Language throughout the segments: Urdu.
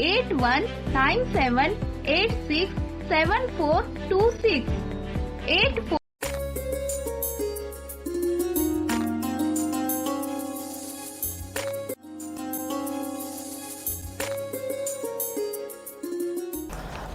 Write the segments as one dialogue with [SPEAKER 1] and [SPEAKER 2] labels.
[SPEAKER 1] 8197867426 84।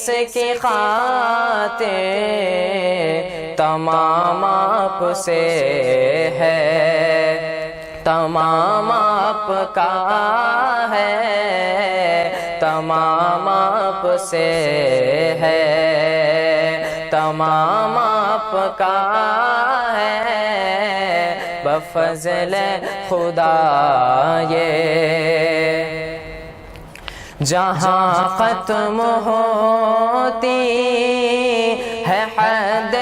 [SPEAKER 2] کس کی خاطر تمام آپ سے ہے، تمام آپ کا ہے، تمام آپ سے ہے، تمام آپ کا ہے، بفضل خدا یہ جہاں ختم ہوتی ہے حد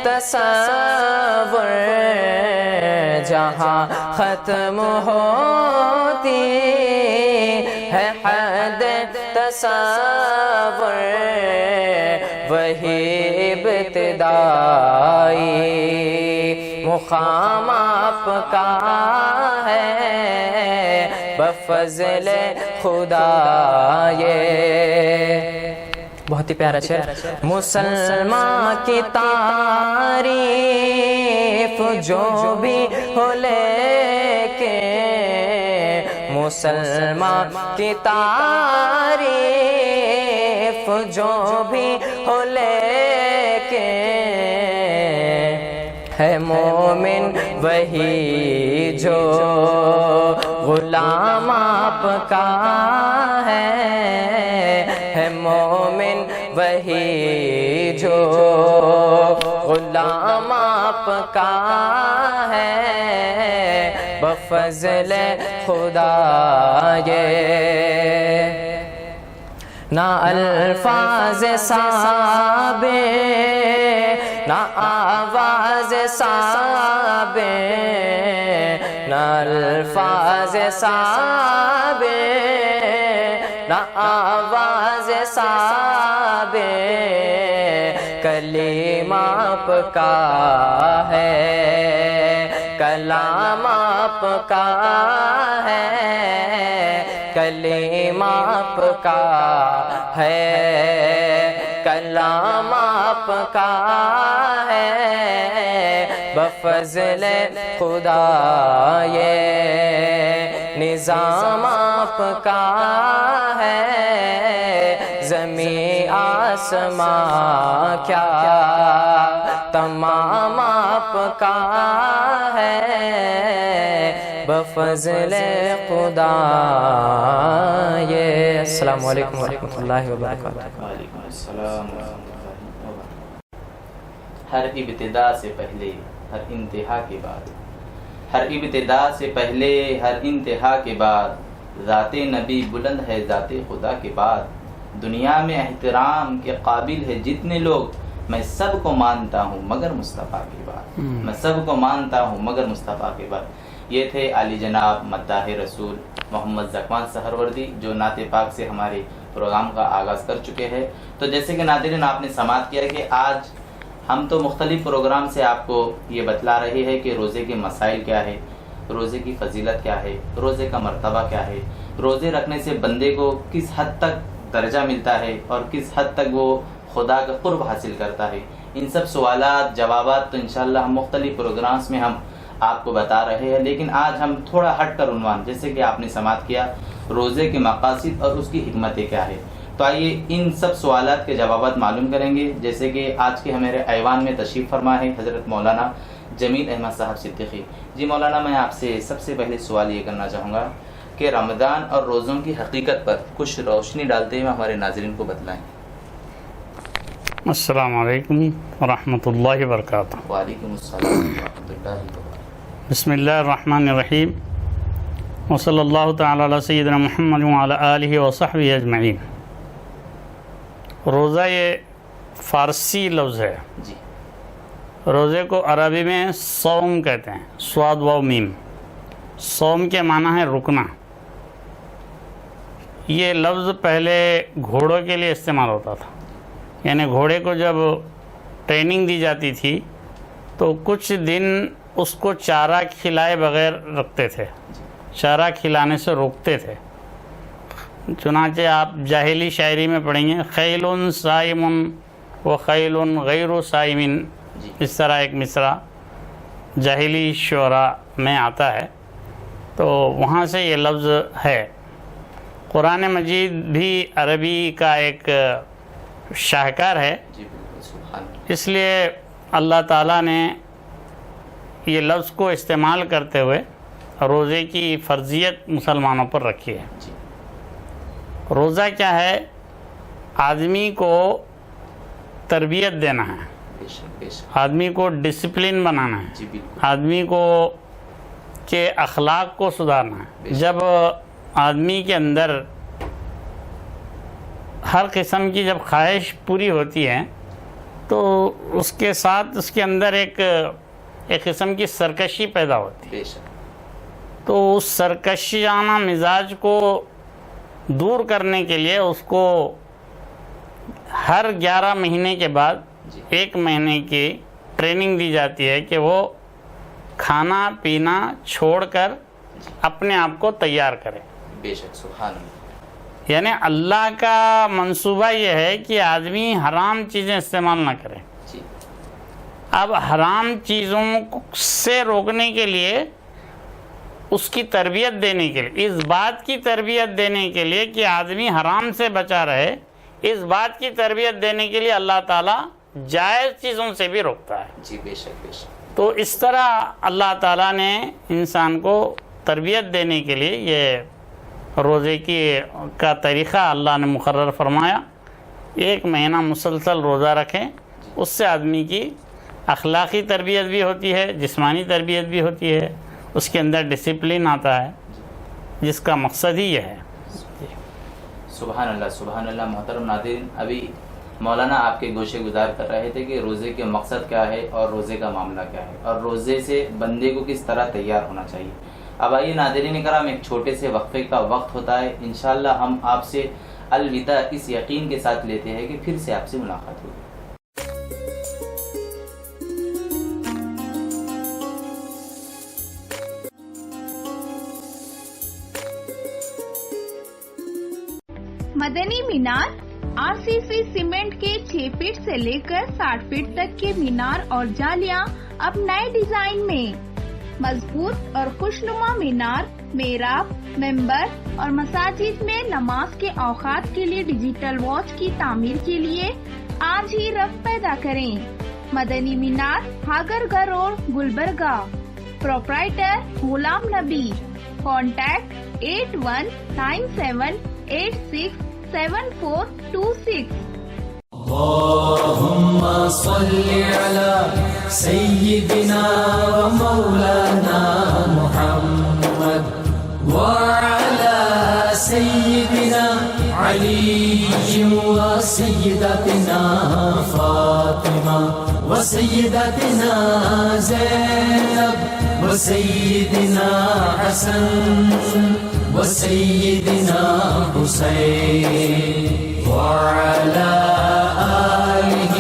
[SPEAKER 2] تصور، جہاں ختم ہوتی ہے حد تصور، وہی ابتدائی مقام آپ کا ہے، بفضل خدا یہ بہت ہی پیارا شعر۔ مسلمان کی تعریف جو بھی ہو لیکن، مسلمان کی تعریف جو بھی ہو لیکن، ہے مومن وہی جو غلام آپ کا ہے، مومن وہی جو غلام آپ کا ہے، بفضل خدا یہ نہ الفاظ ثابت نہ آواز ثابت، نہ الفاظ ثابت نہ آواز ثابت، کلیم آپ کا ہے، کلام آپ کا ہے، کلیم آپ کا ہے، کلام آپ کا ہے، بفضل خدا یہ نظام آپ کا ہے، زمین آسمان کیا تمام آپ کا ہے، بفضل خدا یہ۔ السلام علیکم ورحمۃ اللہ وبرکاتہ۔
[SPEAKER 3] وعلیکم السلام ورحمۃ اللہ وبرکاتہ۔ ہر ابتدا سے پہلے ہر انتہا کے بعد، ہر ابتدا سے پہلے ہر انتہا کے بعد، ذات نبی بلند ہے ذات خدا کے بعد، دنیا میں احترام کے قابل ہے جتنے لوگ، میں سب کو مانتا ہوں مگر مصطفیٰ کے بعد، میں سب کو مانتا ہوں مگر مصطفیٰ کے بعد۔ یہ تھے علی جناب مداح رسول محمد ذکوان سہروردی، جو نعت پاک سے ہمارے پروگرام کا آغاز کر چکے ہیں۔ تو جیسے کہ ناظرین آپ نے سماعت کیا کہ آج ہم تو مختلف پروگرام سے آپ کو یہ بتلا رہے ہیں کہ روزے کے مسائل کیا ہے، روزے کی فضیلت کیا ہے، روزے کا مرتبہ کیا ہے، روزے رکھنے سے بندے کو کس حد تک درجہ ملتا ہے اور کس حد تک وہ خدا کا قرب حاصل کرتا ہے۔ ان سب سوالات جوابات تو انشاءاللہ ہم مختلف پروگرامز میں ہم آپ کو بتا رہے ہیں، لیکن آج ہم تھوڑا ہٹ کر عنوان، جیسے کہ آپ نے سماعت کیا، روزے کے مقاصد اور اس کی حکمتیں کیا ہے۔ تو آئیے ان سب سوالات کے جوابات معلوم کریں گے، جیسے کہ آج کے ہمارے ایوان میں تشریف فرما ہے حضرت مولانا جمیل احمد صاحب صدیقی جی۔ مولانا میں آپ سے سب سے پہلے سوال یہ کرنا چاہوں گا کہ رمضان اور روزوں کی حقیقت پر کچھ روشنی ڈالتے ہوئے ہمارے ناظرین کو بتلائیں۔
[SPEAKER 4] السلام علیکم ورحمۃ اللہ وبرکاتہ۔
[SPEAKER 3] وعلیکم السلام ورحمۃ اللہ وبرکاتہ۔
[SPEAKER 4] بسم اللہ الرحمن الرحیم، وصلی اللہ تعالی علی سیدنا محمد وعلی آلہ وصحبہ اجمعین۔ روزہ یہ فارسی لفظ ہے،
[SPEAKER 3] جی
[SPEAKER 4] روزے کو عربی میں صوم کہتے ہیں، صاد واو میم۔ صوم کے معنی ہے رکنا۔ یہ لفظ پہلے گھوڑوں کے لیے استعمال ہوتا تھا، یعنی گھوڑے کو جب ٹریننگ دی جاتی تھی تو کچھ دن اس کو چارہ کھلائے بغیر رکھتے تھے، چارہ کھلانے سے روکتے تھے۔ چنانچہ آپ جاہلی شاعری میں پڑھیں گے خیل صائم و خیل غیر صائم، اس طرح ایک مصرع جاہلی شعراء میں آتا ہے، تو وہاں سے یہ لفظ ہے۔ قرآن مجید بھی عربی کا ایک شاہکار ہے،
[SPEAKER 3] جی بالکل، سبحان
[SPEAKER 4] اس لیے اللہ تعالیٰ نے یہ لفظ کو استعمال کرتے ہوئے روزے کی فرضیت مسلمانوں پر رکھی ہے۔
[SPEAKER 3] جی
[SPEAKER 4] روزہ کیا ہے؟ آدمی کو تربیت دینا ہے،
[SPEAKER 3] بے شک بے شک،
[SPEAKER 4] آدمی کو ڈسپلن بنانا ہے،
[SPEAKER 3] جی بالکل،
[SPEAKER 4] آدمی کو کے اخلاق کو سدھارنا ہے۔ جب آدمی کے اندر ہر قسم کی جب خواہش پوری ہوتی ہے تو اس کے ساتھ اس کے اندر ایک قسم کی سرکشی پیدا ہوتی ہے،
[SPEAKER 3] بے شک،
[SPEAKER 4] تو اس سرکشیانہ مزاج کو دور کرنے کے لیے اس کو ہر 11 مہینے کے بعد
[SPEAKER 3] جی
[SPEAKER 4] 1 مہینے کی ٹریننگ دی جاتی ہے کہ وہ کھانا پینا چھوڑ کر اپنے آپ کو تیار کرے۔
[SPEAKER 3] بے شک، سبحان اللہ،
[SPEAKER 4] یعنی اللہ کا منصوبہ یہ ہے کہ آدمی حرام چیزیں استعمال نہ کرے۔
[SPEAKER 3] جی
[SPEAKER 4] اب حرام چیزوں سے روکنے کے لیے، اس کی تربیت دینے کے لیے، اس بات کی تربیت دینے کے لیے کہ آدمی حرام سے بچا رہے، اس بات کی تربیت دینے کے لیے اللہ تعالیٰ جائز چیزوں سے بھی روکتا ہے۔
[SPEAKER 3] جی بے شک بے شک،
[SPEAKER 4] تو اس طرح اللہ تعالیٰ نے انسان کو تربیت دینے کے لیے یہ روزے کا طریقہ اللہ نے مقرر فرمایا۔ 1 مہینہ مسلسل روزہ رکھیں، اس سے آدمی کی اخلاقی تربیت بھی ہوتی ہے، جسمانی تربیت بھی ہوتی ہے، اس کے اندر ڈسپلن آتا ہے، جس کا مقصد ہی یہ ہے۔
[SPEAKER 3] سبحان اللہ سبحان اللہ۔ محترم ناظرین، ابھی مولانا آپ کے گوشے گزار کر رہے تھے کہ روزے کے مقصد کیا ہے اور روزے کا معاملہ کیا ہے اور روزے سے بندے کو کس طرح تیار ہونا چاہیے۔ اب آئیے ناظرین کرام، ایک چھوٹے سے وقفے کا وقت ہوتا ہے، انشاءاللہ ہم آپ سے الوداع اس یقین کے ساتھ لیتے ہیں کہ پھر سے آپ سے ملاقات ہوگی۔
[SPEAKER 1] مدنی مینار RCC سیمنٹ کے 6 فٹ سے لے کر 60 فٹ تک کے مینار اور جالیاں اب نئے ڈیزائن میں، مضبوط اور خوشنما مینار، محراب، ممبر اور مساجد میں نماز کے اوقات کے لیے ڈیجیٹل واچ کی تعمیر کے لیے آج ہی رغبت پیدا کریں۔ مدنی مینار، ہاگرگاہ روڈ، گلبرگہ۔ پروپرائٹر غلام نبی۔ کانٹیکٹ 8197867426۔
[SPEAKER 5] اللهم صل على سيدنا ومولانا محمد وعلى سيدنا علي وسيدتنا فاطمة وسيدتنا زينب وسيدنا حسن وسيدنا حسين وعلى آله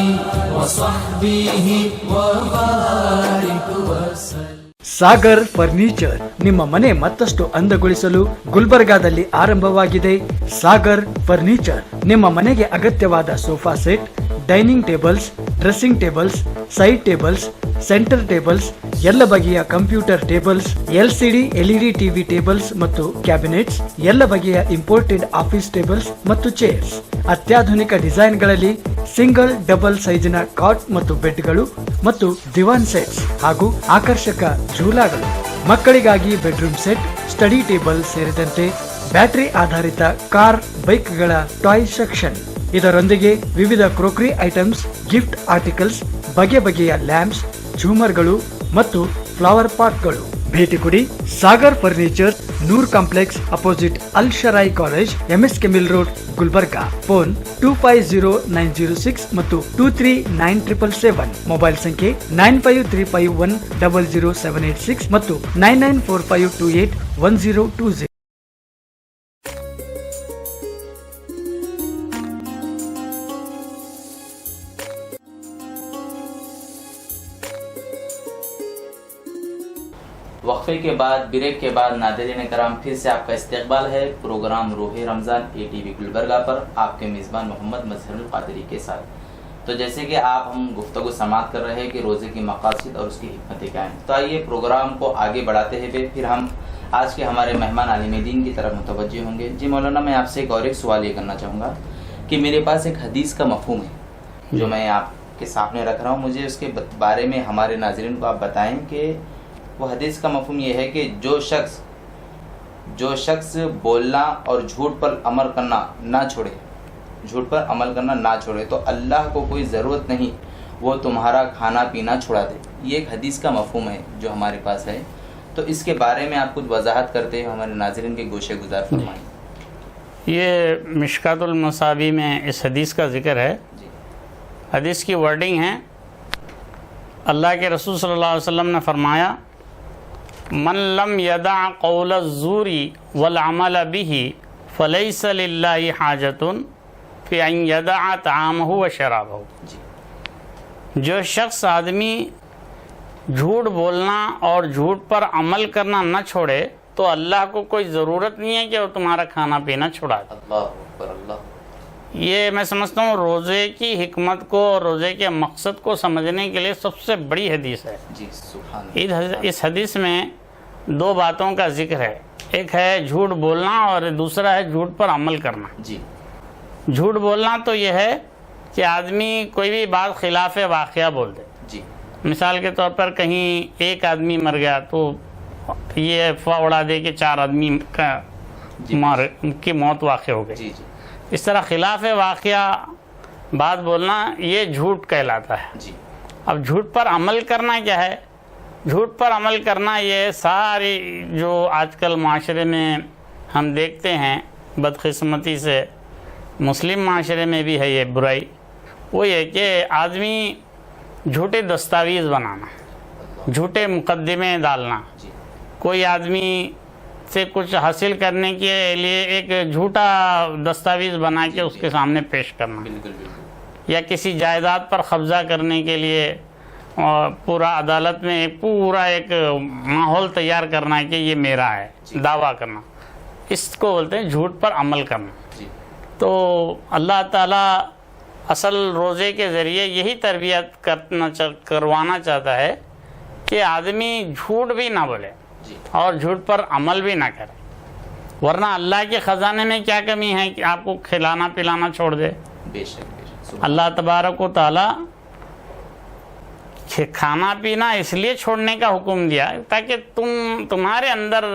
[SPEAKER 5] وصحبه وبارك وسلم۔
[SPEAKER 6] ಸಾಗರ್ ಫರ್ನಿಚರ್ ನಿಮ್ಮ ಮನೆ ಮತ್ತಷ್ಟು ಅಂದಗೊಳಿಸಲು ಗುಲ್ಬರ್ಗಾದಲ್ಲಿ ಆರಂಭವಾಗಿದೆ। ಸಾಗರ್ ಫರ್ನಿಚರ್ ನಿಮ್ಮ ಮನೆಗೆ ಅಗತ್ಯವಾದ sofa set, dining tables, dressing tables, side tables, centre tables, ಎಲ್ಲ ಬಗೆಯ computer tables, LCD LED TV tables ಮತ್ತು ಕ್ಯಾಬಿನೆಟ್ಸ್, ಎಲ್ಲ ಬಗೆಯ ಇಂಪೋರ್ಟೆಡ್ ಆಫೀಸ್ ಟೇಬಲ್ಸ್ ಮತ್ತು ಚೇರ್ಸ್, ಅತ್ಯಾಧುನಿಕ ಡಿಸೈನ್ಗಳಲ್ಲಿ ಸಿಂಗಲ್ ಡಬಲ್ ಸೈಜಿನ ಕಾಟ್ ಮತ್ತು ಬೆಡ್ಗಳು ಮತ್ತು ದಿವಾನ್ ಸೆಟ್ಸ್ ಹಾಗೂ ಆಕರ್ಷಕ ಝೂಲಾಗಳು, ಮಕ್ಕಳಿಗಾಗಿ ಬೆಡ್ರೂಮ್ ಸೆಟ್, ಸ್ಟಡಿ ಟೇಬಲ್ ಸೇರಿದಂತೆ ಬ್ಯಾಟರಿ ಆಧಾರಿತ ಕಾರ್, ಬೈಕ್ಗಳ ಟಾಯ್ ಸೆಕ್ಷನ್, ಇದರೊಂದಿಗೆ ವಿವಿಧ ಕ್ರೋಕರಿ ಐಟಮ್ಸ್, ಗಿಫ್ಟ್ ಆರ್ಟಿಕಲ್ಸ್, ಬಗೆ ಬಗೆಯ ಲ್ಯಾಂಪ್ಸ್, ಝೂಮರ್ಗಳು ಮತ್ತು ಫ್ಲವರ್ ಪಾಟ್ಗಳು। ಭೇಟಿ ಕೊಡಿ Sagar furniture, Noor complex opposite Al Sharai college, MSK mill road, Gulbarga. Phone 250906 ಮತ್ತು 239777। ಮೊಬೈಲ್ ಸಂಖ್ಯೆ 9535100786 ಮತ್ತು 9945281020।
[SPEAKER 3] وقفے کے بعد، بریک کے بعد ناظرین کرام، پھر سے آپ کا استقبال ہے پروگرام روح رمضان ATV گلبرگہ پر آپ کے میزبان محمد مظہر القادری کے ساتھ۔ تو جیسے کہ ہم گفتگو سماعت کر رہے ہیں کہ روزے کی مقاصد اور اس کی حکمتیں کیا ہیں، تو آئیے پروگرام کو آگے بڑھاتے ہوئے پھر ہم آج کے ہمارے مہمان عالم دین کی طرف متوجہ ہوں گے۔ جی مولانا، میں آپ سے ایک سوال یہ کرنا چاہوں گا کہ میرے پاس ایک حدیث کا مفہوم ہے جو میں آپ کے سامنے رکھ رہا ہوں. مجھے اس کے بارے میں ہمارے ناظرین کو آپ بتائیں کہ وہ حدیث کا مفہوم یہ ہے کہ جو شخص بولنا اور جھوٹ پر عمل کرنا نہ چھوڑے تو اللہ کو کوئی ضرورت نہیں وہ تمہارا کھانا پینا چھڑا دے. یہ ایک حدیث کا مفہوم ہے جو ہمارے پاس ہے. تو اس کے بارے میں آپ کچھ وضاحت کرتے ہیں ہمارے ناظرین کے گوشے گزار فرمائیں.
[SPEAKER 4] یہ مشکات المصابیح میں اس حدیث کا ذکر ہے. حدیث کی ورڈنگ ہے، اللہ کے رسول صلی اللہ علیہ وسلم نے فرمایا من لم یدع قول الزور والعمل به فلیس للہ حاجۃ فی ان یدع طعامہ وشرابہ. جو شخص آدمی جھوٹ بولنا اور جھوٹ پر عمل کرنا نہ چھوڑے تو اللہ کو کوئی ضرورت نہیں ہے کہ وہ تمہارا کھانا پینا چھڑا دے.
[SPEAKER 3] اللہ اکبر اللہ.
[SPEAKER 4] یہ میں سمجھتا ہوں روزے کی حکمت کو اور روزے کے مقصد کو سمجھنے کے لیے سب سے بڑی حدیث ہے.
[SPEAKER 3] جی سبحان اللہ.
[SPEAKER 4] اس حدیث میں دو باتوں کا ذکر ہے، ایک ہے جھوٹ بولنا اور دوسرا ہے جھوٹ پر عمل کرنا.
[SPEAKER 3] جی
[SPEAKER 4] جھوٹ بولنا تو یہ ہے کہ آدمی کوئی بھی بات خلاف واقعہ بول دے.
[SPEAKER 3] جی
[SPEAKER 4] مثال کے طور پر کہیں ایک آدمی مر گیا تو یہ افواہ اڑا دے کہ 4 آدمی کی موت واقع ہو گئی.
[SPEAKER 3] جی جی
[SPEAKER 4] اس طرح خلاف واقعہ بات بولنا یہ جھوٹ کہلاتا ہے.
[SPEAKER 3] جی.
[SPEAKER 4] اب جھوٹ پر عمل کرنا کیا ہے؟ جھوٹ پر عمل کرنا یہ ساری جو آج کل معاشرے میں ہم دیکھتے ہیں بدقسمتی سے، مسلم معاشرے میں بھی ہے یہ برائی، وہ یہ کہ آدمی جھوٹے دستاویز بنانا، جھوٹے مقدمے ڈالنا، کوئی آدمی سے کچھ حاصل کرنے کے لیے ایک جھوٹا دستاویز بنا کے اس کے سامنے پیش کرنا، یا کسی جائیداد پر قبضہ کرنے کے لیے پورا عدالت میں ایک ماحول تیار کرنا کہ یہ میرا ہے، دعویٰ کرنا، اس کو بولتے ہیں جھوٹ پر عمل کرنا. تو اللہ تعالیٰ اصل روزے کے ذریعے یہی تربیت کروانا چاہتا ہے کہ آدمی جھوٹ بھی نہ بولے اور جھوٹ پر عمل بھی نہ کرے، ورنہ اللہ کے خزانے میں کیا کمی ہے کہ آپ کو کھلانا پلانا چھوڑ دے.
[SPEAKER 3] بے شک.
[SPEAKER 4] اللہ تبارک و تعالیٰ کھانا پینا اس لیے چھوڑنے کا حکم دیا تاکہ تمہارے اندر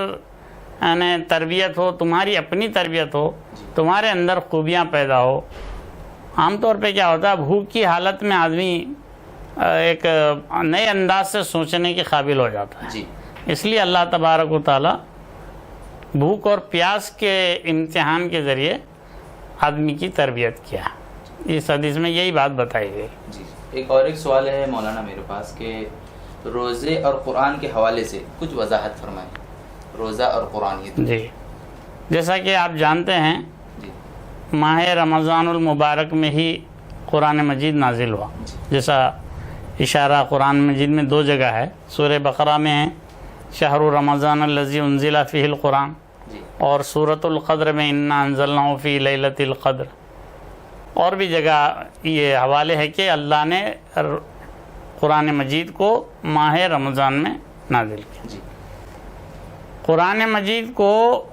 [SPEAKER 4] یعنی تربیت ہو، تمہاری اپنی تربیت ہو، تمہارے اندر خوبیاں پیدا ہو. عام طور پہ کیا ہوتا ہے، بھوک کی حالت میں آدمی ایک نئے انداز سے سوچنے کے قابل ہو جاتا ہے. اس لیے اللہ تبارک و تعالیٰ بھوک اور پیاس کے امتحان کے ذریعے آدمی کی تربیت کیا. اس حدیث میں یہی بات بتائی گئی.
[SPEAKER 3] ایک سوال ہے مولانا میرے پاس کہ روزے اور قرآن کے حوالے سے کچھ وضاحت فرمائیں. روزہ اور قرآن.
[SPEAKER 4] جی، جیسا کہ آپ جانتے ہیں ماہ رمضان المبارک میں ہی قرآن مجید نازل ہوا. جیسا اشارہ قرآن مجید میں 2 جگہ ہے، سورہ بقرہ میں ہے شہر رمضان الذی انزل فیہ القرآن، اور سورۃ القدر میں انا انزلناہ فی لیلۃ القدر. اور بھی جگہ یہ حوالے ہے کہ اللہ نے قرآن مجید کو ماہ رمضان میں نازل کیا. قرآن مجید کو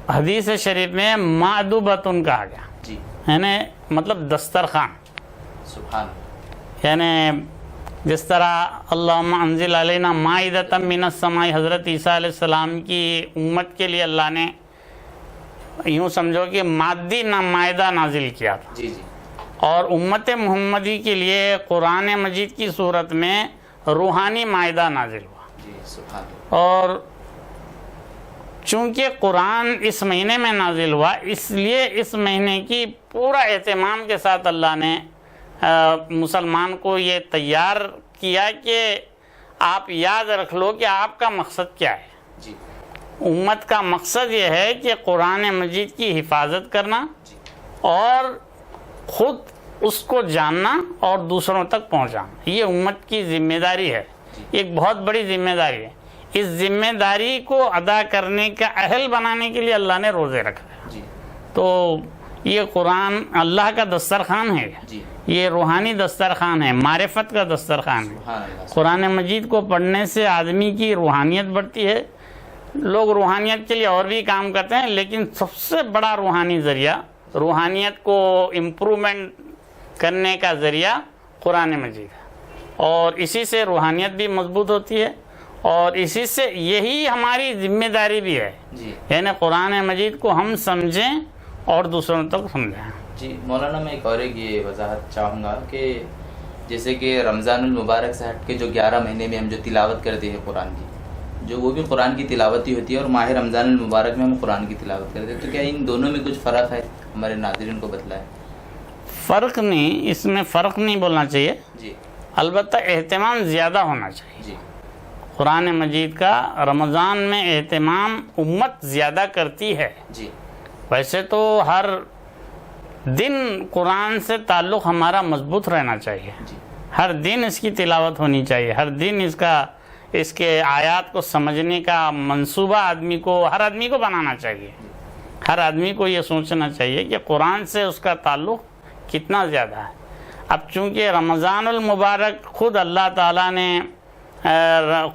[SPEAKER 4] حدیث شریف میں مأدوبۃ کہا گیا، یعنی مطلب دسترخوان. یعنی جس طرح اللہم انزل علینا مائدۃ من السماء حضرت عیسیٰ علیہ السلام کی امت کے لیے اللہ نے یوں سمجھو کہ مادی مائدہ نازل کیا تھا، اور امت محمدی کے لیے قرآن مجید کی صورت میں روحانی مائدہ نازل ہوا. اور چونکہ قرآن اس مہینے میں نازل ہوا، اس لیے اس مہینے کی پورا اہتمام کے ساتھ اللہ نے مسلمان کو یہ تیار کیا کہ آپ یاد رکھ لو کہ آپ کا مقصد کیا ہے. امت کا مقصد یہ ہے کہ قرآن مجید کی حفاظت کرنا اور خود اس کو جاننا اور دوسروں تک پہنچانا. یہ امت کی ذمہ داری ہے، ایک بہت بڑی ذمہ داری ہے. اس ذمہ داری کو ادا کرنے کا اہل بنانے کے لیے اللہ نے روزے رکھا. تو یہ قرآن اللہ کا دسترخوان ہے، یہ روحانی دسترخوان ہے، معرفت کا دسترخوان ہے. قرآن مجید کو پڑھنے سے آدمی کی روحانیت بڑھتی ہے، لوگ روحانیت کے لیے اور بھی کام کرتے ہیں، لیکن سب سے بڑا روحانی ذریعہ، روحانیت کو امپرومنٹ کرنے کا ذریعہ قرآن مجید ہے، اور اسی سے روحانیت بھی مضبوط ہوتی ہے، اور اسی سے یہی ہماری ذمہ داری بھی ہے، یعنی قرآن مجید کو ہم سمجھیں اور دوسروں تک سمجھائیں۔
[SPEAKER 3] جی مولانا، میں ایک اور یہ وضاحت چاہوں گا کہ جیسے کہ رمضان المبارک سے ہٹ کے جو 11 مہینے میں ہم جو تلاوت کرتے ہیں قرآن کی، جو وہ بھی قرآن کی تلاوت ہی ہوتی ہے، اور ماہ رمضان المبارک میں ہم قرآن کی تلاوت کرتے ہیں، تو کیا ان دونوں میں کچھ فرق ہے؟ ہمارے ناظرین کو بتلائیں۔
[SPEAKER 4] فرق نہیں، اس میں فرق نہیں بولنا چاہیے
[SPEAKER 3] جی،
[SPEAKER 4] البتہ اہتمام زیادہ ہونا چاہیے۔
[SPEAKER 3] جی
[SPEAKER 4] قرآن مجید کا رمضان میں اہتمام امت زیادہ کرتی ہے۔
[SPEAKER 3] جی،
[SPEAKER 4] ویسے تو ہر دن قرآن سے تعلق ہمارا مضبوط رہنا چاہیے، ہر دن اس کی تلاوت ہونی چاہیے، ہر دن اس کے آیات کو سمجھنے کا منصوبہ ہر آدمی کو بنانا چاہیے، ہر آدمی کو یہ سوچنا چاہیے کہ قرآن سے اس کا تعلق کتنا زیادہ ہے۔ اب چونکہ رمضان المبارک خود اللہ تعالیٰ نے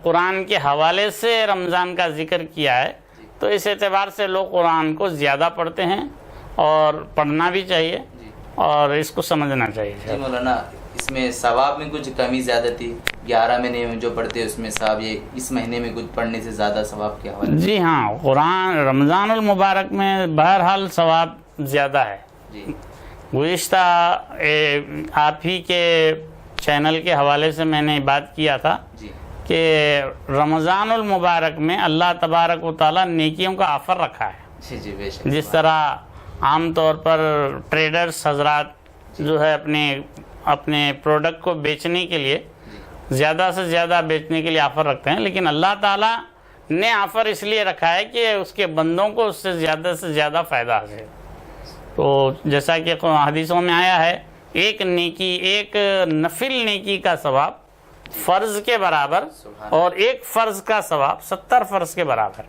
[SPEAKER 4] قرآن کے حوالے سے رمضان کا ذکر کیا ہے، تو اس اعتبار سے لوگ قرآن کو زیادہ پڑھتے ہیں، اور پڑھنا بھی چاہیے اور اس کو سمجھنا چاہیے۔
[SPEAKER 3] جی مولانا، اس میں ثواب میں کچھ کمی زیادہ تھی؟ 11 مہینے میں جو پڑھتے ہیں اس میں ثواب، یہ اس مہینے میں کچھ پڑھنے سے زیادہ ثواب کیا ہوا؟
[SPEAKER 4] جی ہاں، قرآن رمضان المبارک میں بہرحال ثواب زیادہ ہے۔
[SPEAKER 3] جی،
[SPEAKER 4] گزشتہ آپ ہی کے چینل کے حوالے سے میں نے بات کیا تھا
[SPEAKER 3] جی،
[SPEAKER 4] کہ رمضان المبارک میں اللہ تبارک و تعالیٰ نیکیوں کا آفر رکھا ہے۔
[SPEAKER 3] جی جی، بے شک۔
[SPEAKER 4] جس طرح عام طور پر ٹریڈرز حضرات جو ہے اپنے پروڈکٹ کو بیچنے کے لیے زیادہ سے زیادہ بیچنے کے لیے آفر رکھتے ہیں، لیکن اللہ تعالیٰ نے آفر اس لیے رکھا ہے کہ اس کے بندوں کو اس سے زیادہ فائدہ حاصل۔ تو جیسا کہ حدیثوں میں آیا ہے، ایک نفل نیکی کا ثواب فرض کے برابر، اور ایک فرض کا ثواب 70 فرض کے برابر۔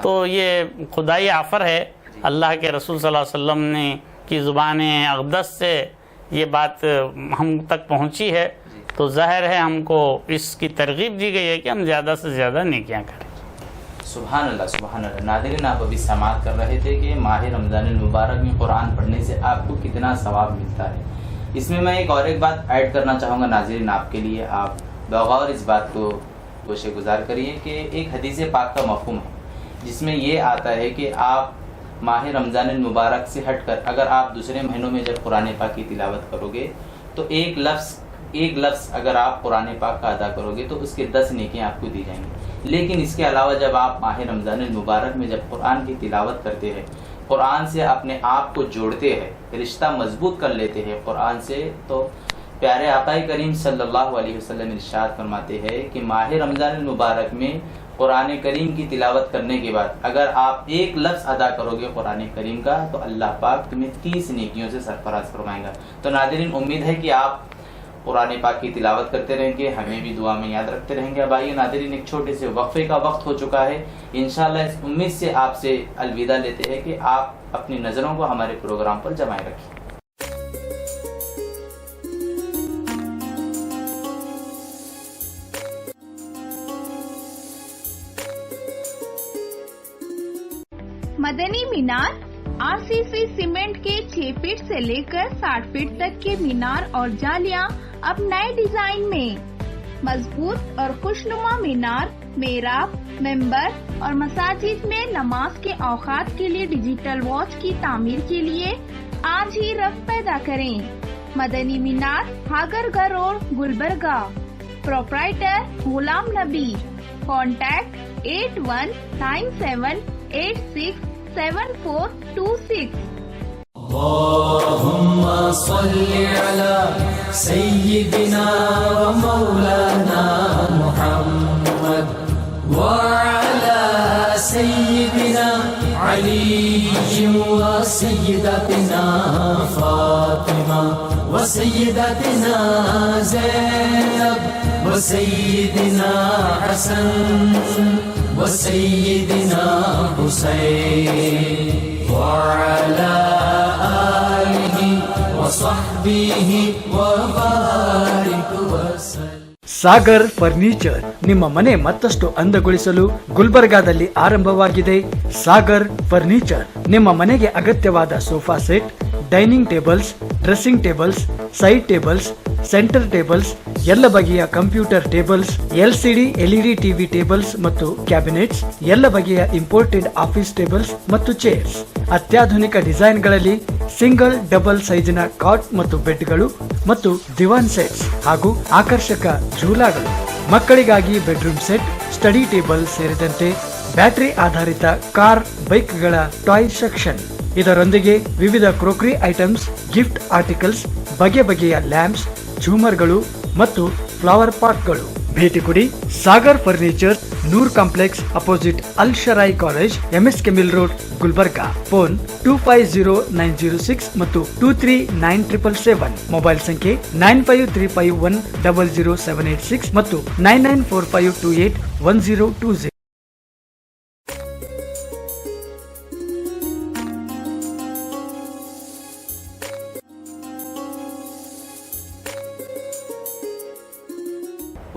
[SPEAKER 4] تو یہ خدائی آفر ہے، اللہ کے رسول صلی اللہ علیہ وسلم نے کی زبان اقدس سے یہ بات ہم تک پہنچی ہے، تو ظاہر ہے ہم کو اس کی ترغیب دی گئی ہے کہ ہم زیادہ سے زیادہ نیکیاں کریں۔
[SPEAKER 3] سبحان اللہ، سبحان اللہ۔ ناظرین، آپ ابھی سماعت کر رہے تھے کہ ماہ رمضان المبارک میں قرآن پڑھنے سے آپ کو کتنا ثواب ملتا ہے۔ اس میں ایک بات ایڈ کرنا چاہوں گا ناظرین آپ کے لیے، آپ بغور اس بات کو گوشے گزار کریے کہ ایک حدیث پاک کا مفہوم ہے جس میں یہ آتا ہے کہ آپ ماہ رمضان المبارک سے ہٹ کر اگر آپ دوسرے مہینوں میں جب قرآن پاک کی تلاوت کرو گے تو ایک لفظ اگر آپ قرآن پاک کا ادا کرو گے تو اس کے 10 نیکیاں آپ کو دی جائیں گی۔ لیکن اس کے علاوہ جب آپ ماہ رمضان المبارک میں جب قرآن کی تلاوت کرتے ہیں، قرآن سے اپنے آپ کو جوڑتے ہیں، رشتہ مضبوط کر لیتے ہیں قرآن سے، تو پیارے آقا کریم صلی اللہ علیہ وسلم ارشاد فرماتے ہیں کہ ماہ رمضان المبارک میں قرآن کریم کی تلاوت کرنے کے بعد اگر آپ ایک لفظ ادا کرو گے قرآن کریم کا تو اللہ پاک تمہیں 30 نیکیوں سے سرفراز فرمائے گا۔ تو ناظرین، امید ہے کہ آپ قرآن پاک کی تلاوت کرتے رہیں گے، ہمیں بھی دعا میں یاد رکھتے رہیں گے۔ اب آئیے ناظرین، ایک چھوٹے سے وقفے کا وقت ہو چکا ہے، انشاءاللہ اس امید سے آپ سے الوداع لیتے ہیں کہ آپ اپنی نظروں کو ہمارے پروگرام پر جمائے رکھیں۔
[SPEAKER 1] مدنی مینار RCC سیمنٹ کے 6 فٹ سے لے کر 60 فٹ تک کے مینار اور جالیاں اب نئے ڈیزائن میں، مضبوط اور خوشنما مینار، محراب، ممبر اور مساجد میں نماز کے اوقات کے لیے ڈیجیٹل واچ کی تعمیر کے لیے آج ہی رفت پیدا کریں۔ مدنی مینار، ہاگرگہ روڈ، گلبرگہ۔ پروپرائٹر غلام نبی۔ کانٹیکٹ 8197867426۔
[SPEAKER 5] اللهم صل على سيدنا ومولانا محمد وعلى سيدنا علي وسيدتنا فاطمة وسيدتنا زينب وسيدنا حسن وسيدنا حسين وعلى آله وصحبه وبارك وسلم۔
[SPEAKER 6] ಸಾಗರ್ ಫರ್ನಿಚರ್ ನಿಮ್ಮ ಮನೆ ಮತ್ತಷ್ಟು ಅಂದಗೊಳಿಸಲು ಗುಲ್ಬರ್ಗಾದಲ್ಲಿ ಆರಂಭವಾಗಿದೆ. ಸಾಗರ್ ಫರ್ನಿಚರ್ ನಿಮ್ಮ ಮನೆಗೆ ಅಗತ್ಯವಾದ sofa set, dining tables, dressing tables, side tables, centre tables, ಎಲ್ಲ ಬಗೆಯ computer tables, LCD LED TV tables ಮತ್ತು ಕ್ಯಾಬಿನೆಟ್ಸ್, ಎಲ್ಲ ಬಗೆಯ ಇಂಪೋರ್ಟೆಡ್ ಆಫೀಸ್ ಟೇಬಲ್ಸ್ ಮತ್ತು ಚೇರ್ಸ್, ಅತ್ಯಾಧುನಿಕ ಡಿಸೈನ್ಗಳಲ್ಲಿ ಸಿಂಗಲ್ ಡಬಲ್ ಸೈಜಿನ ಕಾಟ್ ಮತ್ತು ಬೆಡ್ಗಳು ಮತ್ತು ದಿವಾನ್ ಸೆಟ್ಸ್ ಹಾಗೂ ಆಕರ್ಷಕ ಝೂಲಾಗಳು, ಮಕ್ಕಳಿಗಾಗಿ ಬೆಡ್ರೂಮ್ ಸೆಟ್, ಸ್ಟಡಿ ಟೇಬಲ್ ಸೇರಿದಂತೆ ಬ್ಯಾಟರಿ ಆಧಾರಿತ ಕಾರ್ ಬೈಕ್ಗಳ ಟಾಯ್ ಸೆಕ್ಷನ್. ಇದರೊಂದಿಗೆ ವಿವಿಧ ಕ್ರೋಕರಿ ಐಟಮ್ಸ್, ಗಿಫ್ಟ್ ಆರ್ಟಿಕಲ್ಸ್, ಬಗೆ ಬಗೆಯ ಲ್ಯಾಂಪ್ಸ್, ಝೂಮರ್ಗಳು ಮತ್ತು ಫ್ಲವರ್ ಪಾಟ್ಗಳು. ಭೇಟಿ ಕೊಡಿ Sagar furniture, Noor complex opposite Al Sharai college, M S K mill road, Gulbarga. Phone 250906 ಮತ್ತು 239777. ಮೊಬೈಲ್ ಸಂಖ್ಯೆ 9535100786 ಮತ್ತು 9945281020.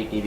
[SPEAKER 3] ATV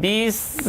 [SPEAKER 4] 20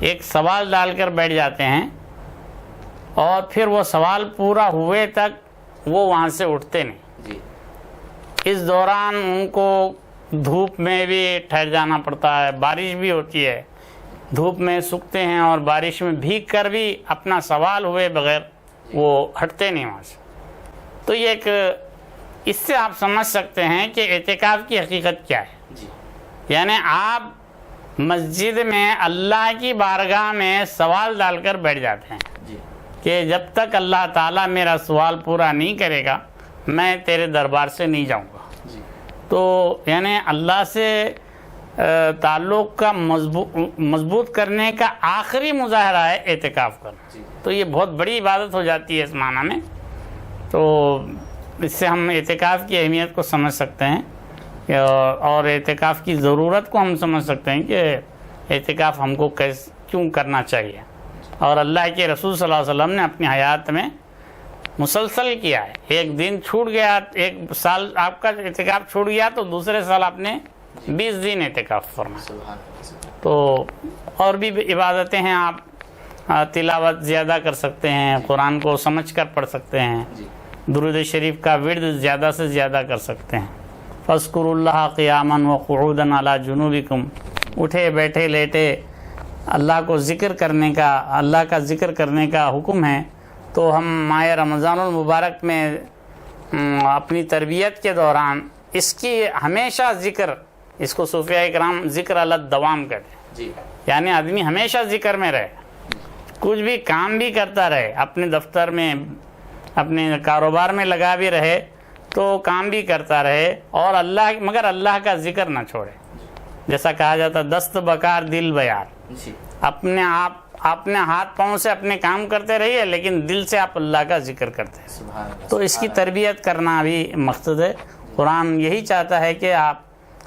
[SPEAKER 4] ایک سوال ڈال کر بیٹھ جاتے ہیں اور پھر وہ سوال پورا ہوئے تک وہ وہاں سے اٹھتے نہیں.
[SPEAKER 3] جی
[SPEAKER 4] اس دوران ان کو دھوپ میں بھی ٹھہر جانا پڑتا ہے, بارش بھی ہوتی ہے, دھوپ میں سوکھتے ہیں اور بارش میں بھیگ کر بھی اپنا سوال ہوئے بغیر وہ ہٹتے نہیں وہاں سے. تو یہ ایک اس سے آپ سمجھ سکتے ہیں کہ اعتکاف کی حقیقت کیا ہے.
[SPEAKER 3] جی
[SPEAKER 4] یعنی آپ مسجد میں اللہ کی بارگاہ میں سوال ڈال کر بیٹھ جاتے ہیں
[SPEAKER 3] جی
[SPEAKER 4] کہ جب تک اللہ تعالیٰ میرا سوال پورا نہیں کرے گا میں تیرے دربار سے نہیں جاؤں گا.
[SPEAKER 3] جی
[SPEAKER 4] تو یعنی اللہ سے تعلق کا مضبوط کرنے کا آخری مظاہرہ ہے اعتکاف کرنا.
[SPEAKER 3] جی
[SPEAKER 4] تو یہ بہت بڑی عبادت ہو جاتی ہے اس معنی میں. تو اس سے ہم اعتکاف کی اہمیت کو سمجھ سکتے ہیں اور اعتکاف کی ضرورت کو ہم سمجھ سکتے ہیں کہ اعتکاف ہم کو کیوں کرنا چاہیے. اور اللہ کے رسول صلی اللہ علیہ وسلم نے اپنی حیات میں مسلسل کیا ہے. ایک دن چھوٹ گیا, ایک سال آپ کا اعتکاف چھوٹ گیا تو دوسرے سال آپ نے 20 دن اعتکاف فرمایا.
[SPEAKER 3] سبحان اللہ.
[SPEAKER 4] تو اور بھی عبادتیں ہیں, آپ تلاوت زیادہ کر سکتے ہیں, قرآن کو سمجھ کر پڑھ سکتے ہیں,
[SPEAKER 3] جی
[SPEAKER 4] درود شریف کا ورد زیادہ سے زیادہ کر سکتے ہیں. فاذکروا اللہ قیاما وقعودا علی جنوبکم, اٹھے بیٹھے لیٹے اللہ کو ذکر کرنے کا, اللہ کا ذکر کرنے کا حکم ہے. تو ہم ماہ رمضان المبارک میں اپنی تربیت کے دوران اس کی ہمیشہ ذکر, اس کو صوفیاء کرام ذکر علی الدوام کہتے ہیں.
[SPEAKER 3] جی
[SPEAKER 4] یعنی آدمی ہمیشہ ذکر میں رہے, کچھ بھی کام بھی کرتا رہے, اپنے دفتر میں اپنے کاروبار میں لگا بھی رہے تو کام بھی کرتا رہے اور مگر اللہ کا ذکر نہ چھوڑے. جیسا کہا جاتا دست بکار دل بیار,
[SPEAKER 3] جی
[SPEAKER 4] اپنے ہاتھ پاؤں سے اپنے کام کرتے رہیے لیکن دل سے آپ اللہ کا ذکر کرتے ہیں.
[SPEAKER 3] سبحان اللہ.
[SPEAKER 4] تو اس کی تربیت کرنا بھی مقصد ہے. قرآن یہی چاہتا ہے کہ آپ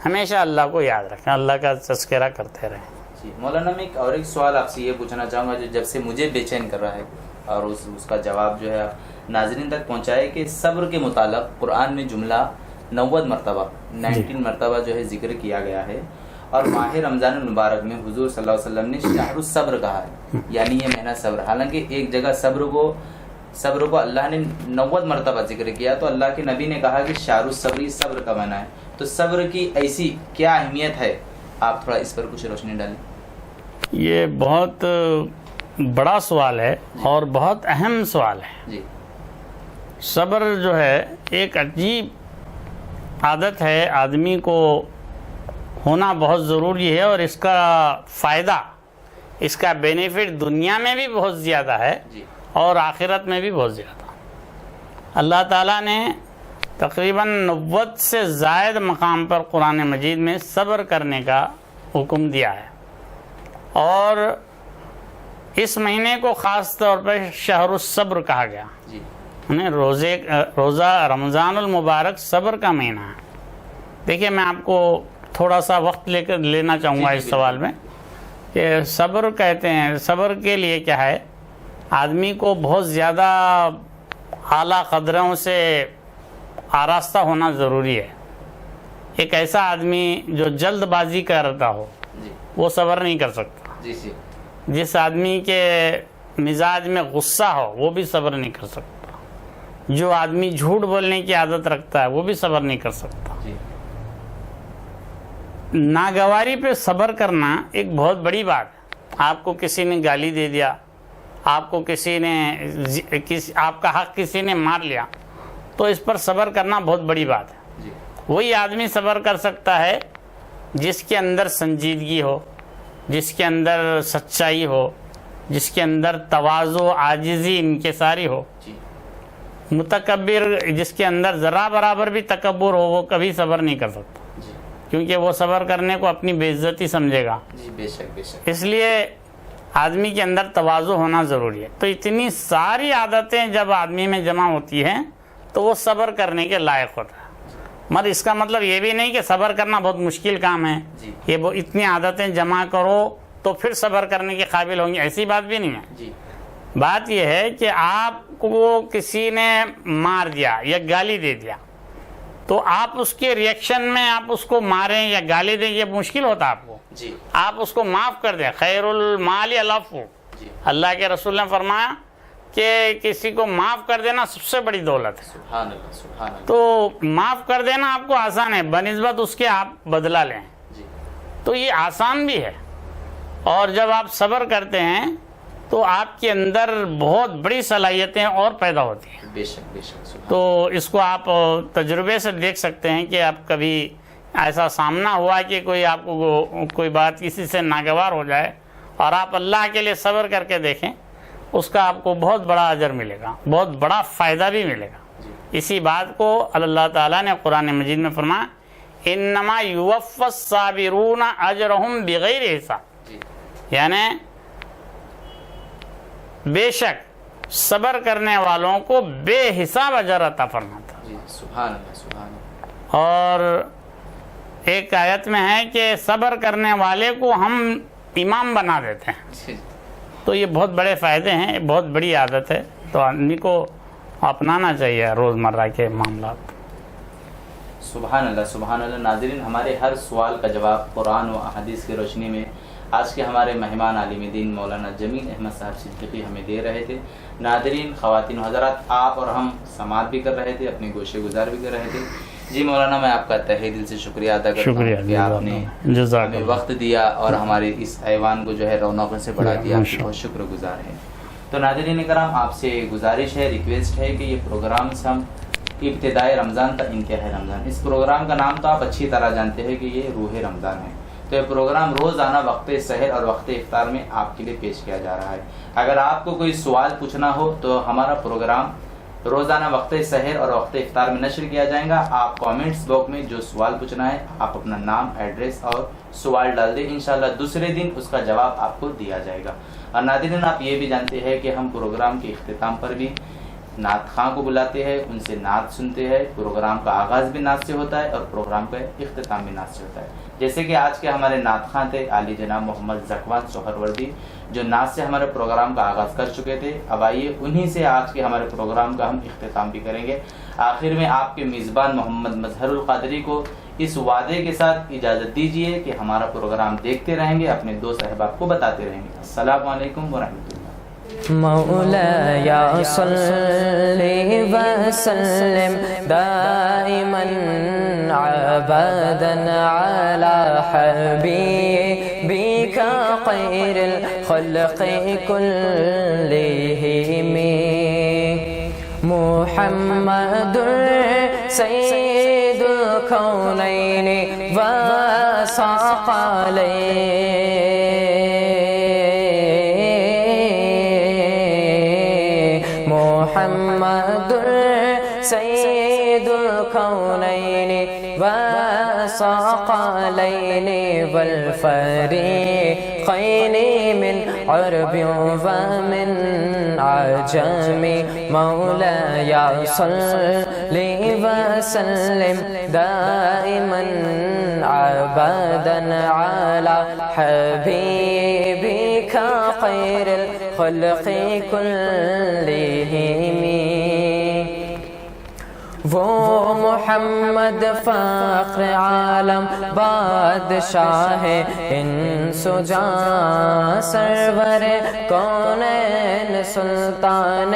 [SPEAKER 4] ہمیشہ اللہ کو یاد رکھیں, اللہ کا تذکرہ کرتے رہیں.
[SPEAKER 3] جی مولانا میں ایک سوال آپ سے یہ پوچھنا چاہوں گا جو جب سے مجھے بے چین کر رہا ہے اور اس کا جواب جو ہے ناظرین تک پہنچائے کہ صبر کے متعلق قرآن میں جملہ 90 مرتبہ 19 مرتبہ جو ہے ذکر کیا گیا ہے اور ماہ رمضان المبارک میں حضور صلی اللہ علیہ وسلم نے شہر الصبر کہا ہے, یعنی یہ مہینہ صبر. حالانکہ ایک جگہ صبر کو اللہ نے 90 مرتبہ ذکر کیا تو اللہ کے نبی نے کہا کہ شہر الصبر صبر کا معنی ہے. تو صبر کی ایسی کیا اہمیت ہے, آپ تھوڑا اس پر کچھ روشنی ڈالیں.
[SPEAKER 4] یہ بہت بڑا سوال ہے اور بہت اہم سوال ہے.
[SPEAKER 3] جی
[SPEAKER 4] صبر جو ہے ایک عجیب عادت ہے, آدمی کو ہونا بہت ضروری ہے اور اس کا فائدہ, اس کا بینیفٹ دنیا میں بھی بہت زیادہ ہے
[SPEAKER 3] جی
[SPEAKER 4] اور آخرت میں بھی بہت زیادہ. اللہ تعالیٰ نے تقریباً 90 سے زائد مقام پر قرآن مجید میں صبر کرنے کا حکم دیا ہے اور اس مہینے کو خاص طور پر شہر الصبر کہا گیا.
[SPEAKER 3] جی
[SPEAKER 4] روزہ رمضان المبارک صبر کا مہینہ ہے. دیکھیے میں آپ کو تھوڑا سا وقت لینا چاہوں گا اس سوال میں کہ صبر کہتے ہیں, صبر کے لیے کیا ہے, آدمی کو بہت زیادہ اعلیٰ قدروں سے آراستہ ہونا ضروری ہے. ایک ایسا آدمی جو جلد بازی کرتا ہو
[SPEAKER 3] جی
[SPEAKER 4] وہ صبر نہیں کر سکتا.
[SPEAKER 3] جی جی
[SPEAKER 4] جس آدمی کے مزاج میں غصہ ہو وہ بھی صبر نہیں کر سکتا. جو آدمی جھوٹ بولنے کی عادت رکھتا ہے وہ بھی صبر نہیں کر سکتا.
[SPEAKER 3] جی
[SPEAKER 4] ناگواری پہ صبر کرنا ایک بہت بڑی بات ہے. آپ کو کسی نے گالی دے دیا, آپ کو کسی نے آپ کا حق کسی نے مار لیا تو اس پر صبر کرنا بہت بڑی بات ہے.
[SPEAKER 3] جی
[SPEAKER 4] وہی آدمی صبر کر سکتا ہے جس کے اندر سنجیدگی ہو, جس کے اندر سچائی ہو, جس کے اندر تواضع, عاجزی, انکساری ہو.
[SPEAKER 3] جی
[SPEAKER 4] متکبر جس کے اندر ذرا برابر بھی تکبر ہو وہ کبھی صبر نہیں کر سکتا
[SPEAKER 3] جی
[SPEAKER 4] کیونکہ وہ صبر کرنے کو اپنی بے عزتی سمجھے گا.
[SPEAKER 3] جی بے شک بے شک.
[SPEAKER 4] اس لیے آدمی کے اندر تواضع ہونا ضروری ہے. تو اتنی ساری عادتیں جب آدمی میں جمع ہوتی ہیں تو وہ صبر کرنے کے لائق ہوتا ہے. مگر اس کا مطلب یہ بھی نہیں کہ صبر کرنا بہت مشکل کام ہے,
[SPEAKER 3] جی
[SPEAKER 4] یہ اتنی عادتیں جمع کرو تو پھر صبر کرنے کے قابل ہوں گے, ایسی بات بھی نہیں ہے.
[SPEAKER 3] جی
[SPEAKER 4] بات یہ ہے کہ آپ کو کسی نے مار دیا یا گالی دے دیا تو آپ اس کے ریئیکشن میں آپ اس کو ماریں یا گالی دیں، یہ مشکل ہوتا آپ کو.
[SPEAKER 3] جی
[SPEAKER 4] آپ اس کو معاف کر دیں. خیر المال العفو.
[SPEAKER 3] جی
[SPEAKER 4] اللہ کے رسول نے فرمایا کہ کسی کو معاف کر دینا سب سے بڑی دولت ہے.
[SPEAKER 3] سبحان اللہ سبحان اللہ.
[SPEAKER 4] تو معاف کر دینا آپ کو آسان ہے، بنسبت اس کے آپ بدلہ لیں.
[SPEAKER 3] جی
[SPEAKER 4] تو یہ آسان بھی ہے. اور جب آپ صبر کرتے ہیں تو آپ کے اندر بہت بڑی صلاحیتیں اور پیدا ہوتی ہیں.
[SPEAKER 3] بے شک بے شک. سبحان
[SPEAKER 4] تو اس کو آپ تجربے سے دیکھ سکتے ہیں کہ آپ کبھی ایسا سامنا ہوا کہ کوئی آپ کو کوئی بات کسی سے ناگوار ہو جائے اور آپ اللہ کے لیے صبر کر کے دیکھیں، اس کا آپ کو بہت بڑا اجر ملے گا، بہت بڑا فائدہ بھی ملے گا. اسی بات کو اللہ تعالیٰ نے قرآن مجید میں فرمایا انما یوفی الصابرون اجرہم بغیر حساب.
[SPEAKER 3] جی
[SPEAKER 4] یعنی بے شک صبر کرنے والوں کو بے حساب اجر عطا فرماتا.
[SPEAKER 3] جی سبحان اللہ سبحان اللہ.
[SPEAKER 4] اور ایک آیت میں ہے کہ صبر کرنے والے کو ہم امام بنا دیتے ہیں.
[SPEAKER 3] جی
[SPEAKER 4] تو یہ بہت بڑے فائدے ہیں، بہت بڑی عادت ہے، تو آدمی کو اپنانا چاہیے روزمرہ کے معاملات.
[SPEAKER 3] سبحان اللہ سبحان اللہ. ناظرین، ہمارے ہر سوال کا جواب قرآن و احادیث کی روشنی میں آج کے ہمارے مہمان عالم دین مولانا جمیل احمد صاحب صدیقی ہمیں دے رہے تھے. ناظرین، خواتین و حضرات، آپ اور ہم سماعت بھی کر رہے تھے، اپنے گوشے گزار بھی کر رہے تھے. جی مولانا، میں آپ کا تہہ دل سے شکریہ ادا کرتا ہوں کہ آپ نے ہمیں وقت دیا اور ہمارے اس ایوان کو جو ہے رونقوں سے بڑھا دیا. آپ کے بہت شکر گزار ہیں. تو ناظرین کرام، آپ سے گزارش ہے، ریکویسٹ ہے کہ یہ پروگرامز ہم ابتدائے رمضان تا انتہائی رمضان، اس پروگرام کا نام تو آپ اچھی طرح جانتے ہیں کہ یہ روح رمضان ہے. تو یہ پروگرام روزانہ وقت سحر اور وقت افطار میں آپ کے لیے پیش کیا جا رہا ہے. اگر آپ کو کوئی سوال پوچھنا ہو تو ہمارا پروگرام روزانہ وقت سحر اور وقت افطار میں نشر کیا جائے گا. آپ کامنٹس باکس میں جو سوال پوچھنا ہے آپ اپنا نام، ایڈریس اور سوال ڈال دیں. انشاءاللہ دوسرے دن اس کا جواب آپ کو دیا جائے گا. اور ناظرین، آپ یہ بھی جانتے ہیں کہ ہم پروگرام کے اختتام پر بھی نعت خواں کو بلاتے ہیں، ان سے نعت سنتے ہیں. پروگرام کا آغاز بھی نعت سے ہوتا ہے اور پروگرام کا اختتام بھی نعت سے ہوتا ہے. جیسے کہ آج کے ہمارے نعت خواں تھے عالی جناب محمد زکوان سہروردی، جو نعت سے ہمارے پروگرام کا آغاز کر چکے تھے. اب آئیے انہی سے آج کے ہمارے پروگرام کا ہم اختتام بھی کریں گے. آخر میں آپ کے میزبان محمد مظہر القادری کو اس وعدے کے ساتھ اجازت دیجیے کہ ہمارا پروگرام دیکھتے رہیں گے، اپنے دوست احباب کو بتاتے رہیں گے. السلام علیکم ورحمۃ اللہ.
[SPEAKER 2] مولاي صل وسلم دائما ابدا على حبيبك خير الخلق كلهم محمد سيد الكونين وثقلين محمد سيد الكونين وثقلين والفريقين من عرب ومن عجم مولاي صل وسلم دائما ابدا على حبيبك خير الخلق كلهم. وہ محمد فخر عالم بادشاہ انس و جاں سرور کونین سلطان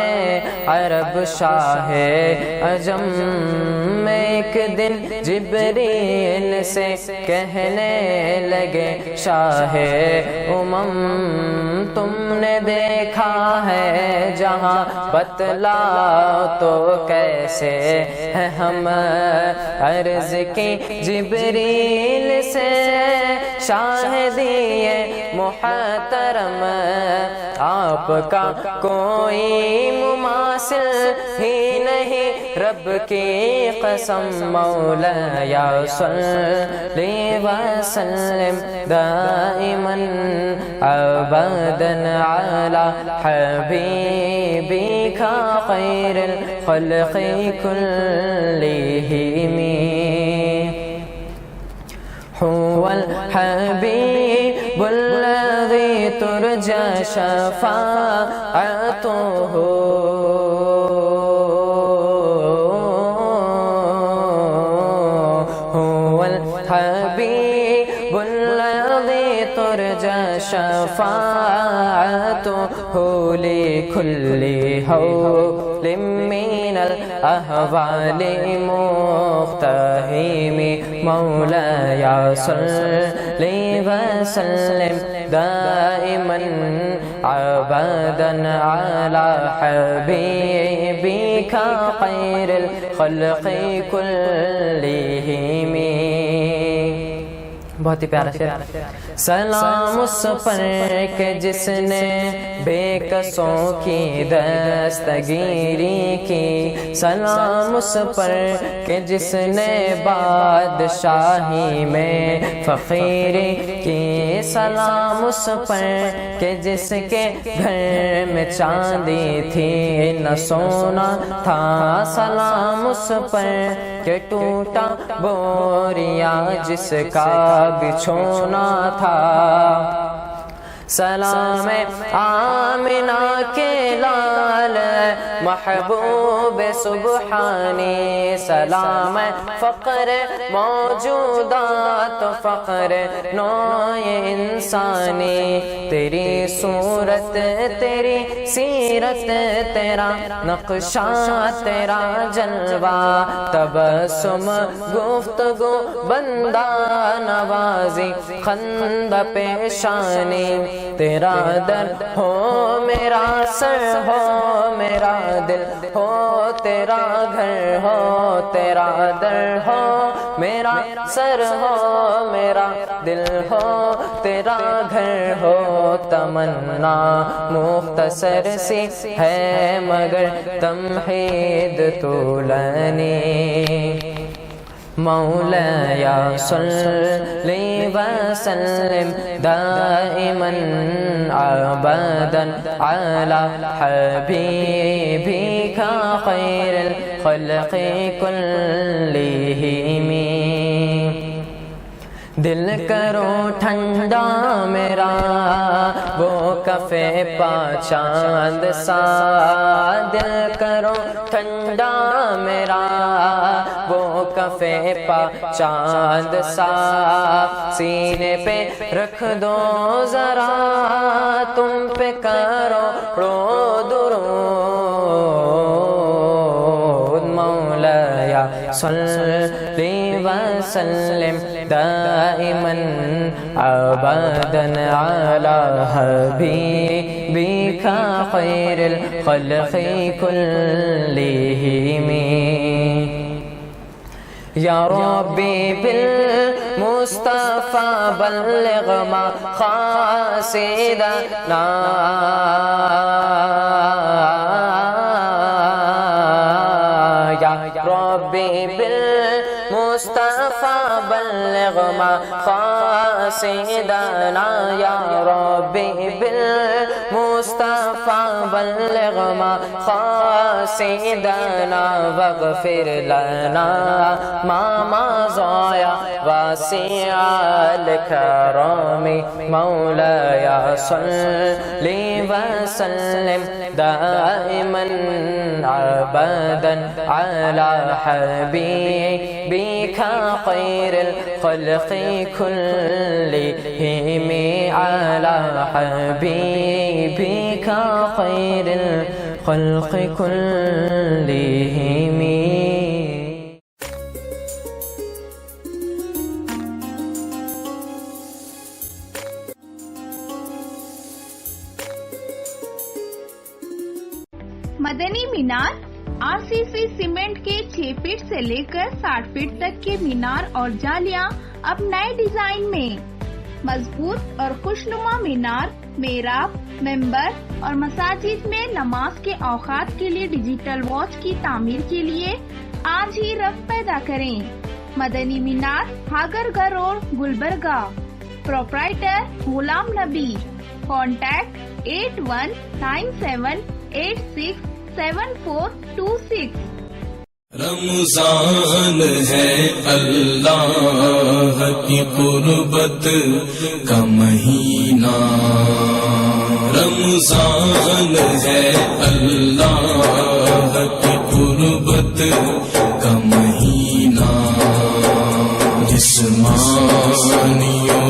[SPEAKER 2] عرب شاہ عجم. ایک دن جبریل سے کہنے لگے شاہ امم تم نے دیکھا ہے جہاں بتلاؤ تو کیسے ہے ہم عرض کی جبریل سے شاہدی محترم آپ کا کوئی مماثل ہی نہیں رب کی قسم مولاي صل وسلم دائما ابدا على حبيبك خير الخلق كلهم. هو الحبيب الذي ترجى شفاعته الذي ترجى شفاعته لكل هول من الأهوال مقتحم مولاي صل وسلم دائما أبدا على حبيبك خير الخلق كلهم. بہت ہی پیارا شعر. سلام اس پر کہ جس نے بے کسوں کی دستگیری کی، سلام اس پر کہ جس نے بادشاہی میں فقیری کی، سلام اس پر کہ جس کے گھر میں چاندی تھی نہ سونا تھا، سلام اس پر کہ ٹوٹا بوریا جس کا بچھونا تھا، سلام آمنہ کے لال محبوب سبحانی، سلام فقر موجودات فقر نوع انسانی، تیری صورت تیری سیرت تیرا نقشہ تیرا جلوہ، تبسم گفتگو بندہ نوازی خندہ پیشانی، تیرا در ہو میرا سر ہو میرا دل ہو تیرا گھر ہو تیرا در ہو میرا سر ہو میرا دل ہو تیرا گھر ہو، تمنا مختصر سی ہے مگر تمہید طولانی، مولاي صل وسلم دائما أبدا على حبيبك خير الخلق كلهم. دل کرو ٹھنڈا میرا وہ کفے پا چاند سا، دل کرو ٹھنڈا میرا وہ کفے پا چاند سا، سینے پہ رکھ دو ذرا تم پہ کرو درود، مولاي صل وسلم دائما أبدا على حبيبك خير الخلق كلهم. يا ربي بالمصطفى بلغ مقاصدنا، يا ربي بالمصطفى بلغ مقاصدنا، يا ربي بالمصطفى بلغ مقاصدنا، واغفر لنا ما مضى واسع الكرم، مولاي صل وسلم دائما أبدا على حبيبك خير الخلق كلهم، على حبيبك خير الخلق كلهم.
[SPEAKER 1] مدنی مینار RCC سیمنٹ کے 6 فٹ سے لے کر 60 فٹ تک کے مینار اور جالیاں اب نئے ڈیزائن میں، مضبوط اور خوشنما مینار، محراب، ممبر اور مساجد میں نماز کے اوقات کے لیے ڈیجیٹل واچ کی تعمیر کے لیے آج ہی رقم پیدا کریں. مدنی مینار ہاگرگہ روڈ گلبرگہ. پروپرائٹر غلام نبی. کانٹیکٹ 8197867426.
[SPEAKER 5] رمضان ہے اللہ کی قربت کا مہینہ، رمضان ہے اللہ کی قربت کا مہینہ، جسمانیوں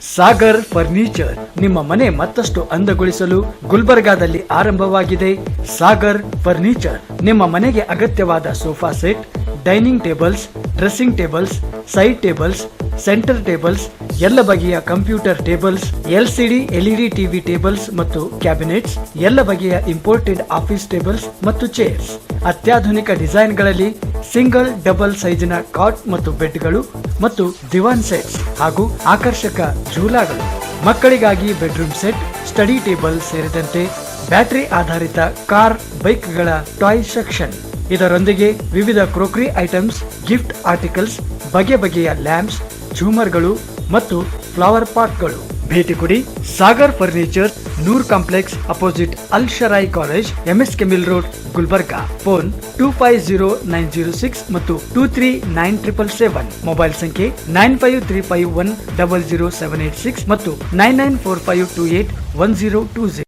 [SPEAKER 6] ಸಾಗರ್ ಫರ್ನಿಚರ್ ನಿಮ್ಮ ಮನೆ ಮತ್ತಷ್ಟು ಅಂದಗೊಳಿಸಲು ಗುಲ್ಬರ್ಗಾದಲ್ಲಿ ಆರಂಭವಾಗಿದೆ. ಸಾಗರ್ ಫರ್ನಿಚರ್ ನಿಮ್ಮ ಮನೆಗೆ ಅಗತ್ಯವಾದ sofa set, dining tables, dressing tables, side tables, centre tables, ಎಲ್ಲ ಬಗೆಯ computer tables, LCD LED TV tables ಮತ್ತು ಕ್ಯಾಬಿನೆಟ್ಸ್, ಎಲ್ಲ ಬಗೆಯ ಇಂಪೋರ್ಟೆಡ್ ಆಫೀಸ್ ಟೇಬಲ್ಸ್ ಮತ್ತು ಚೇರ್ಸ್, ಅತ್ಯಾಧುನಿಕ ಡಿಸೈನ್ಗಳಲ್ಲಿ ಸಿಂಗಲ್ ಡಬಲ್ ಸೈಜಿನ ಕಾಟ್ ಮತ್ತು ಬೆಡ್ಗಳು ಮತ್ತು ದಿವಾನ್ ಸೆಟ್ಸ್ ಹಾಗೂ ಆಕರ್ಷಕ ಝೂಲಾಗಳು, ಮಕ್ಕಳಿಗಾಗಿ ಬೆಡ್ರೂಮ್ ಸೆಟ್, ಸ್ಟಡಿ ಟೇಬಲ್ ಸೇರಿದಂತೆ ಬ್ಯಾಟರಿ ಆಧಾರಿತ ಕಾರ್ ಬೈಕ್ಗಳ ಟಾಯ್ ಸೆಕ್ಷನ್. ಇದರೊಂದಿಗೆ ವಿವಿಧ ಕ್ರೋಕರಿ ಐಟಮ್ಸ್, ಗಿಫ್ಟ್ ಆರ್ಟಿಕಲ್ಸ್, ಬಗೆ ಬಗೆಯ ಲ್ಯಾಂಪ್ಸ್, ಝೂಮರ್ಗಳು ಮತ್ತು ಫ್ಲವರ್ ಪಾಟ್ಗಳು. ಭೇಟಿ ಕೊಡಿ Sagar furniture, Noor complex opposite Al Sharai college, MSK mill road, Gulbarga. Phone 250906 ಮತ್ತು 239777. ಮೊಬೈಲ್ ಸಂಖ್ಯೆ 9535100786 ಮತ್ತು 9945281020.